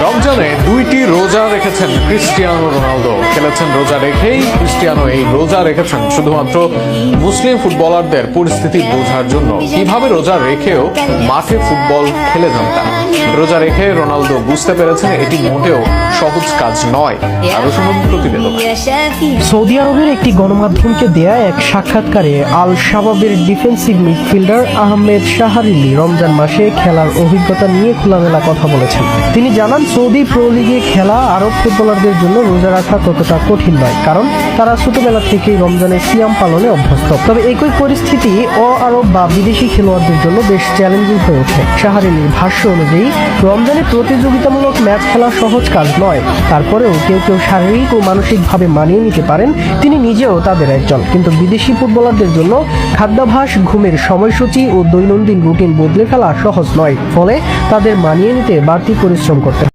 রমজানে 2টি রোজা রেখেছেন ক্রিস্টিয়ানো রোনালদো। খেলেছেন রোজা রেখেই। ক্রিস্টিয়ানো এই রোজা রেখেছেন শুধুমাত্র মুসলিম ফুটবলারদের পরিস্থিতি বোঝার জন্য। কিভাবে রোজা রেখেও মাঠে ফুটবল খেলে যান তারা। রোজা রেখে রোনালদো বুঝতে পেরেছেন এটি মোটেও সহজ কাজ নয়। আরো শুনুন প্রতিবেদক। সৌদি আরবের একটি গণমাধ্যমকে দেয়া এক সাক্ষাৎকারে আল শাবাবের ডিফেন্সিভ মিডফিল্ডার আহমেদ শাহরিলি রমজান মাসে খেলার অভিজ্ঞতা নিয়ে খোলামেলা কথা বলেছেন। তিনি জানান, সৌদি প্রো লিগে খেলা আরব ফুটবলারদের জন্য রোজা রাখা ততটা কঠিন নয়, কারণ তারা ছোটবেলা থেকেই রমজানের সিয়াম পালনে অভ্যস্ত। তবে একই পরিস্থিতি আরব বা বিদেশি খেলোয়াড়দের জন্য বেশ চ্যালেঞ্জিং হয়ে ওঠে। শাহরিলির ভাষ্য অনুযায়ী রমজানে প্রতিযোগিতামূলক ম্যাচ খেলা সহজ কাজ নয়। তারপরেও কেউ কেউ শারীরিক ও মানসিকভাবে মানিয়ে নিতে পারেন। তিনি নিজেও তাদের একজন। কিন্তু বিদেশি ফুটবলারদের জন্য খাদ্যাভ্যাস, ঘুমের সময়সূচি ও দৈনন্দিন রুটিন বদলে ফেলা সহজ নয়। ফলে তাদের মানিয়ে নিতে বাড়তি পরিশ্রম করতে হয়।